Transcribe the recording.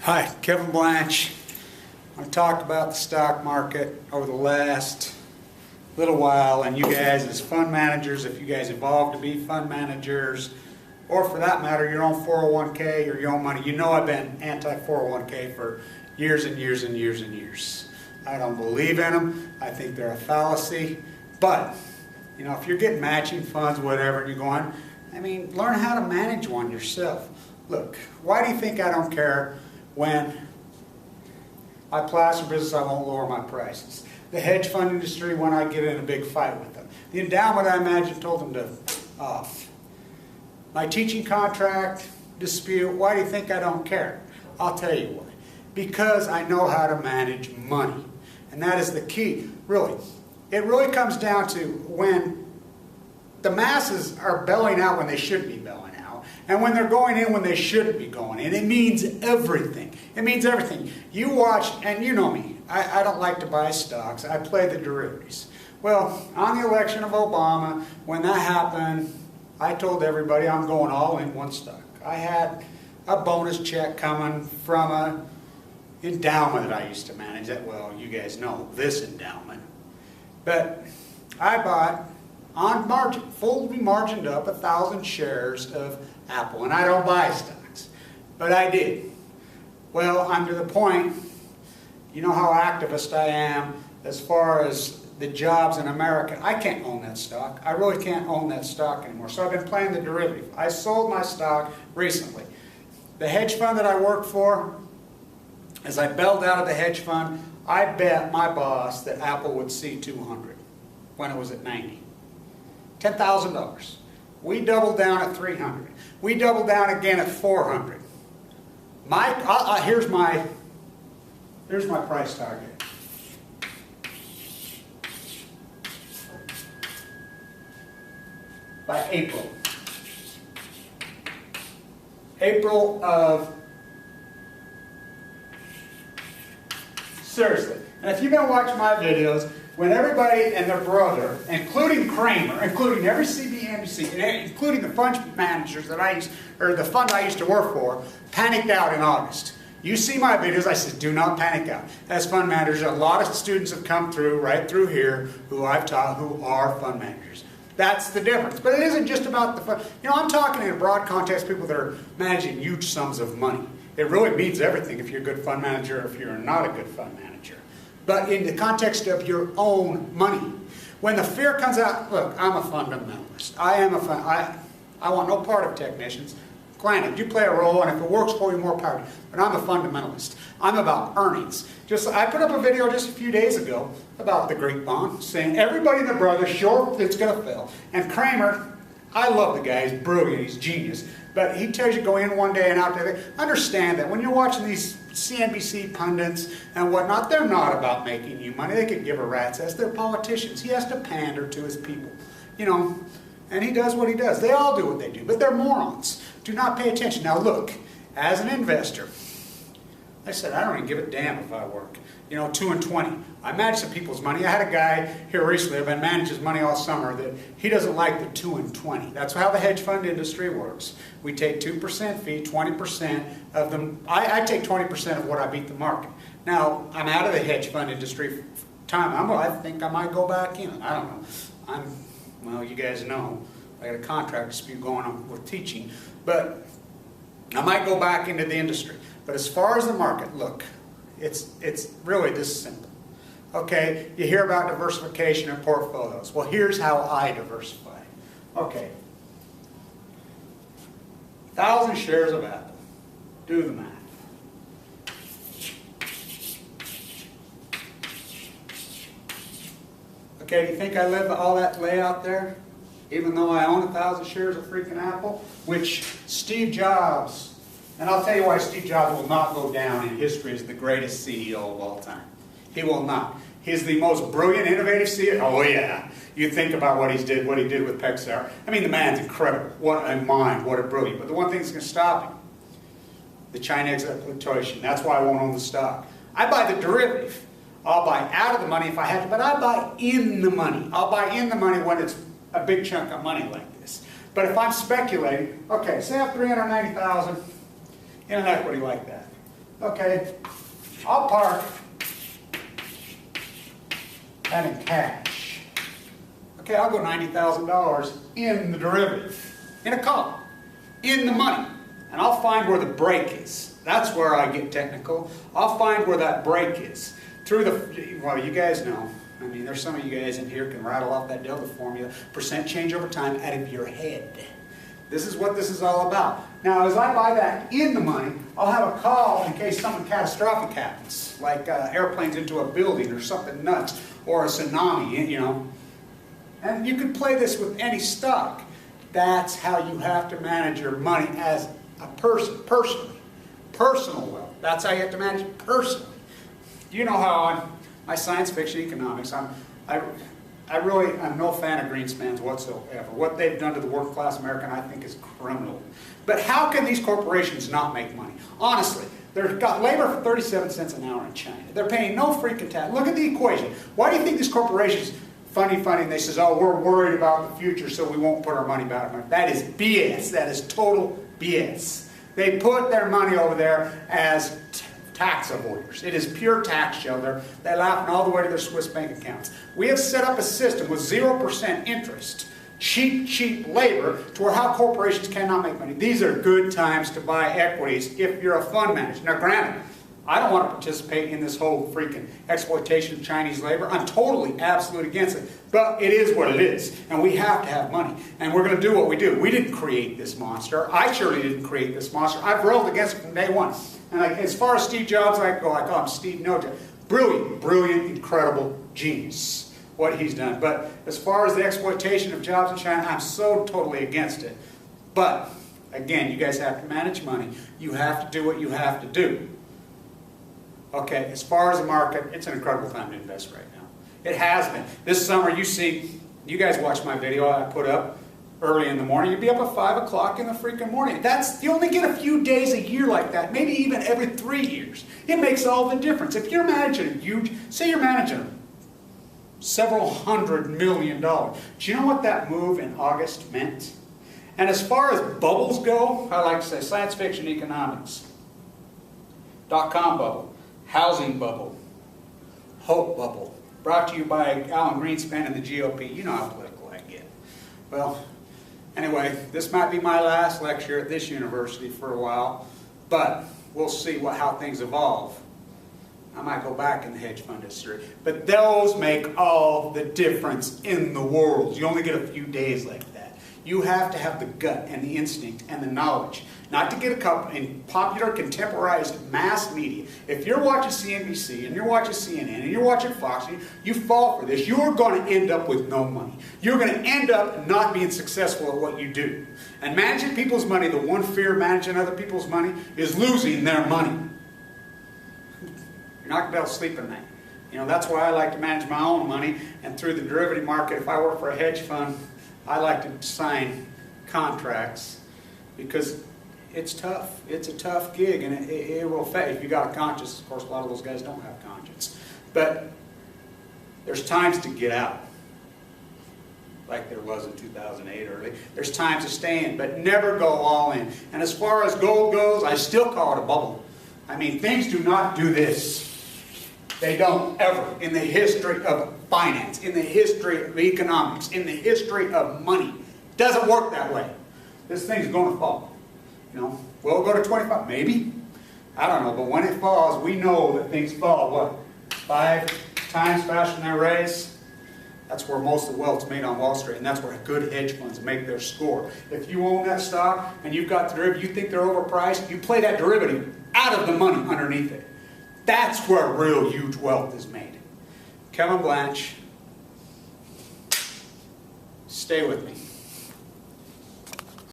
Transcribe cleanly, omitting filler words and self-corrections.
Hi, Kevin Blanch. I want to talk about the stock market over the last little while, and you guys as fund managers, if you guys evolve to be fund managers, or for that matter, your own 401k or your own money. You know I've been anti-401k for years and years and years and years. I don't believe in them. I think they're a fallacy. But, you know, if you're getting matching funds, whatever, and you're going, learn how to manage one yourself. Look, why do you think I don't care when I plaster business, I won't lower my prices? The hedge fund industry, when I get in a big fight with them. The endowment, I imagine, told them to off. My teaching contract dispute, why do you think I don't care? I'll tell you why. Because I know how to manage money. And that is the key, really. It really comes down to when the masses are bailing out when they shouldn't be bailing out, and when they're going in when they shouldn't be going in. It means everything. It means everything. You watch, and you know me, I don't like to buy stocks. I play the derivatives. Well, on the election of Obama, when that happened, I told everybody I'm going all in one stock. I had a bonus check coming from an endowment that I used to manage. That, well, you guys know this endowment. But I bought, on margin, fully margined up, 1,000 shares of Apple. And I don't buy stocks, but I did. Well, I'm to the point, you know how activist I am as far as the jobs in America. I can't own that stock. I really can't own that stock anymore. So I've been playing the derivative. I sold my stock recently. The hedge fund that I work for, as I bailed out of the hedge fund, I bet my boss that Apple would see 200 when it was at 90. $10,000. We doubled down at 300. We doubled down again at 400. Here's my price target. By April of, seriously. And if you're going to watch my videos, when everybody and their brother, including Kramer, including every CBNBC, including the fund managers that the fund I used to work for, panicked out in August. You see my videos, I said, do not panic out. As fund managers, a lot of students have come through, right through here, who I've taught, who are fund managers. That's the difference. But it isn't just about the fund. You know, I'm talking in a broad context, people that are managing huge sums of money. It really means everything if you're a good fund manager or if you're not a good fund manager. But in the context of your own money, when the fear comes out, look, I'm a fundamentalist. I want no part of technicians. Granted, you play a role, and if it works for you, more power. But I'm a fundamentalist. I'm about earnings. I put up a video just a few days ago about the Greek bond, saying everybody and their brother, sure, it's going to fail. And Kramer, I love the guy. He's brilliant. He's genius. But he tells you go in one day and out the other. Understand that when you're watching these CNBC pundits and whatnot, they're not about making you money. They could give a rat's ass. They're politicians. He has to pander to his people. You know, and he does what he does. They all do what they do, but they're morons. Do not pay attention. Now look, as an investor, I said, I don't even give a damn if I work. You know, 2 and 20. I manage some people's money. I had a guy here recently, I've been managing his money all summer, that he doesn't like the 2 and 20. That's how the hedge fund industry works. We take 2% fee, 20% of them. I take 20% of what I beat the market. Now, I'm out of the hedge fund industry time. I think I might go back in. I don't know. Well, you guys know, I got a contract dispute going on with teaching. But I might go back into the industry. But as far as the market, look, it's really this simple. Okay, you hear about diversification in portfolios. Well, here's how I diversify. Okay, 1,000 shares of Apple. Do the math. Okay, do you think I live all that layout there? Even though I own 1,000 shares of freaking Apple, which Steve Jobs, and I'll tell you why Steve Jobs will not go down in history as the greatest CEO of all time. He will not. He's the most brilliant, innovative CEO. Oh yeah. You think about what he did with Pixar. The man's incredible. What a mind, what a brilliant. But the one thing that's going to stop him, the China exploitation. That's why I won't own the stock. I buy the derivative. I'll buy out of the money if I have to, but I buy in the money. I'll buy in the money when it's a big chunk of money like this. But if I'm speculating, okay, say I have $390,000 in an equity like that. Okay, I'll park that in cash. Okay, I'll go $90,000 in the derivative, in a call, in the money. And I'll find where the break is. That's where I get technical. I'll find where that break is. Through the, well, you guys know. I mean, there's some of you guys in here can rattle off that delta formula, percent change over time out of your head. This is what this is all about. Now, as I buy that in the money, I'll have a call in case something catastrophic happens, like airplanes into a building or something nuts, or a tsunami, you know. And you can play this with any stock. That's how you have to manage your money as a person, personally. Personal wealth. That's how you have to manage it personally. You know how my science fiction economics, I'm no fan of Greenspans whatsoever. What they've done to the working class American, I think, is criminal. But how can these corporations not make money? Honestly, they've got labor for 37 cents an hour in China. They're paying no freaking tax. Look at the equation. Why do you think these corporations, funny, they says, oh, we're worried about the future, so we won't put our money back. That is BS. That is total BS. They put their money over there as tax avoiders. It is pure tax shelter. They're laughing all the way to their Swiss bank accounts. We have set up a system with 0% interest, cheap labor, to where how corporations cannot make money. These are good times to buy equities if you're a fund manager. Now granted, I don't want to participate in this whole freaking exploitation of Chinese labor. I'm totally, absolutely against it. But it is what it is. And we have to have money. And we're going to do what we do. We didn't create this monster. I surely didn't create this monster. I've railed against it from day one. And as far as Steve Jobs, I call him Steve No Job. Brilliant, incredible genius, what he's done. But as far as the exploitation of jobs in China, I'm so totally against it. But, again, you guys have to manage money. You have to do what you have to do. Okay, as far as the market, it's an incredible time to invest right now. It has been. This summer, you guys watch my video I put up early in the morning. You'd be up at 5 o'clock in the freaking morning. You only get a few days a year like that, maybe even every 3 years. It makes all the difference. If you're managing say you're managing several $100 million. Do you know what that move in August meant? And as far as bubbles go, I like to say science fiction economics. .com bubble. Housing bubble, hope bubble, brought to you by Alan Greenspan and the GOP. You know how political I get. Well, anyway, this might be my last lecture at this university for a while, but we'll see how things evolve. I might go back in the hedge fund industry. But those make all the difference in the world. You only get a few days like that. You have to have the gut and the instinct and the knowledge. Not to get a couple in popular contemporized mass media. If you're watching CNBC and you're watching CNN and you're watching Fox, you fall for this, you're going to end up with no money. You're going to end up not being successful at what you do. And managing people's money, the one fear of managing other people's money is losing their money. You're not going to be able to sleep at night. You know, that's why I like to manage my own money. And through the derivative market, if I work for a hedge fund, I like to sign contracts because it's tough. It's a tough gig, and it will affect. If you got a conscience, of course, a lot of those guys don't have conscience. But there's times to get out, like there was in 2008 early. There's times to stay in, but never go all in. And as far as gold goes, I still call it a bubble. I mean, things do not do this. They don't ever in the history of finance, in the history of economics, in the history of money. It doesn't work that way. This thing's going to fall. You know, will it go to 25? Maybe. I don't know. But when it falls, we know that things fall, what, 5 times faster than they raise? That's where most of the wealth's made on Wall Street, and that's where good hedge funds make their score. If you own that stock and you've got the derivative, you think they're overpriced, you play that derivative out of the money underneath it. That's where real huge wealth is made. Kevin Blanch, stay with me.